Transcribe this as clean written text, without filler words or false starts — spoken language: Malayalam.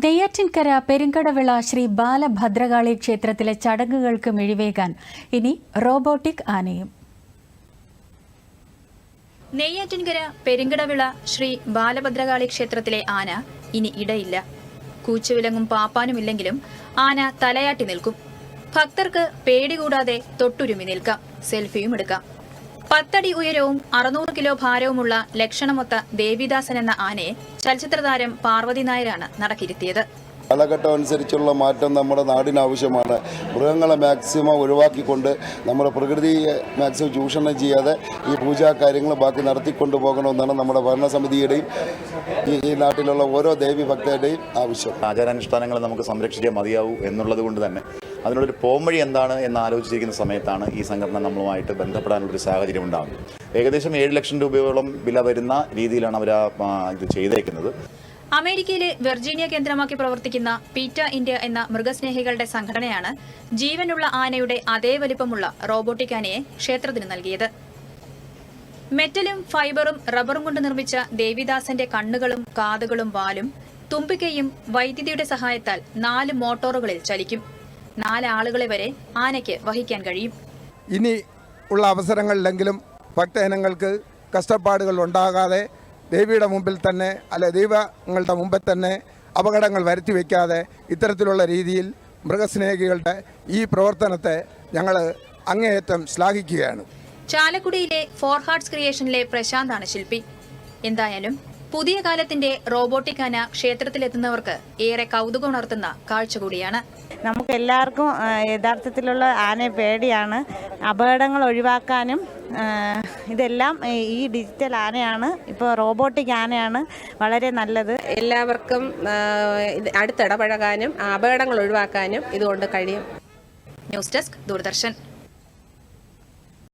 നെയ്യാറ്റിൻകര പെരുങ്കടവിള ശ്രീ ബാലഭദ്രകാളി ക്ഷേത്രത്തിലെ ചടങ്ങുകൾക്ക് മിഴിവേകാൻ ഇനി റോബോട്ടിക് ആനയും. നെയ്യാറ്റിൻകര പെരുങ്കടവിള ശ്രീ ബാലഭദ്രകാളി ക്ഷേത്രത്തിലെ ആന ഇനി ഇടയില്ല. കൂച്ചുവിലങ്ങും പാപ്പാനുമില്ലെങ്കിലും ആന തലയാട്ടി നിൽക്കും. ഭക്തർക്ക് പേടി കൂടാതെ തൊട്ടുരുമി നിൽക്കാം, സെൽഫിയും എടുക്കാം. 10 അടി ഉയരവും 600 കിലോ ഭാരവുമുള്ള ലക്ഷണമൊത്ത ദേവിദാസൻ എന്ന ആനയെ ചലച്ചിത്രതാരം പാർവതി നായരാണ് നടക്കിരുത്തിയത്. കാലഘട്ടം അനുസരിച്ചുള്ള മാറ്റം നമ്മുടെ നാടിന് ആവശ്യമാണ്. മൃഗങ്ങളെ മാക്സിമം ഒഴിവാക്കിക്കൊണ്ട് നമ്മുടെ പ്രകൃതിയെ മാക്സിമം ചൂഷണം ചെയ്യാതെ ഈ പൂജാ കാര്യങ്ങൾ ബാക്കി നടത്തിക്കൊണ്ടു പോകണമെന്നാണ് നമ്മുടെ ഭരണസമിതിയുടെയും ഈ നാട്ടിലുള്ള ഓരോ ദേവി ഭക്തരുടെയും ആവശ്യം. ആചാരാനുഷ്ഠാനങ്ങൾ നമുക്ക് സംരക്ഷിച്ചേ മതിയാവൂ എന്നുള്ളത് കൊണ്ട് തന്നെ അതിനുള്ളൊരു പോംവഴി എന്താണ് എന്ന് ആലോചിച്ചിരിക്കുന്ന സമയത്താണ് ഈ സംഘടന നമ്മളുമായിട്ട് ബന്ധപ്പെടാനുള്ളൊരു സാഹചര്യം ഉണ്ടാകുന്നത്. ഏകദേശം 7 ലക്ഷം രൂപയോളം വില വരുന്ന രീതിയിലാണ് അവർ ഇത് ചെയ്തേക്കുന്നത്. അമേരിക്കയിലെ വെർജീനിയ കേന്ദ്രമാക്കി പ്രവർത്തിക്കുന്ന പീറ്റ ഇന്ത്യ എന്ന മൃഗസ്നേഹികളുടെ സംഘടനയാണ് ജീവനുള്ള ആനയുടെ അതേ വലിപ്പമുള്ള റോബോട്ടിക് ആനയെ ക്ഷേത്രത്തിന് നൽകിയത്. മെറ്റലും ഫൈബറും റബ്ബറും കൊണ്ട് നിർമ്മിച്ച ദേവിദാസന്റെ കണ്ണുകളും കാതുകളും വാലും തുമ്പിക്കൈയും വൈദ്യുതിയുടെ സഹായത്താൽ 4 മോട്ടോറുകളിൽ ചലിക്കും. 4 ആളുകളെ വരെ ആനയ്ക്ക് വഹിക്കാൻ കഴിയും. ഇനി ഉള്ള അവസരങ്ങളിലെങ്കിലും ഭക്തജനങ്ങൾക്ക് കഷ്ടപ്പാടുകൾ ഉണ്ടാകാതെ ദേവിയുടെ മുമ്പിൽ തന്നെ ദൈവങ്ങളുടെ മുമ്പിൽ തന്നെ അപകടങ്ങൾ വരുത്തി വയ്ക്കാതെ ഇത്തരത്തിലുള്ള രീതിയിൽ മൃഗസ്നേഹികളുടെ ഈ പ്രവർത്തനത്തെ ഞങ്ങൾ അങ്ങേയറ്റം ശ്ലാഘിക്കുകയാണ്. ചാലക്കുടിയിലെ 4 ഹാർട്സ് ക്രിയേഷനിലെ പ്രശാന്താണ് ശില്പി. എന്തായാലും പുതിയ കാലത്തിന്റെ റോബോട്ടിക് ആന ക്ഷേത്രത്തിലെത്തുന്നവർക്ക് ഏറെ കൗതുകമുണർത്തുന്ന കാഴ്ച കൂടിയാണ്. നമുക്ക് എല്ലാവർക്കും യഥാർത്ഥത്തിലുള്ള ആനയെ പേടിയാണ്. അപകടങ്ങൾ ഒഴിവാക്കാനും ഇതെല്ലാം ഈ ഡിജിറ്റൽ ആനയാണ്, ഇപ്പോൾ റോബോട്ടിക് ആനയാണ് വളരെ നല്ലത്. എല്ലാവർക്കും അടുത്തിടപഴകാനും അപകടങ്ങൾ ഒഴിവാക്കാനും ഇതുകൊണ്ട് കഴിയും. News desk, Doordarshan.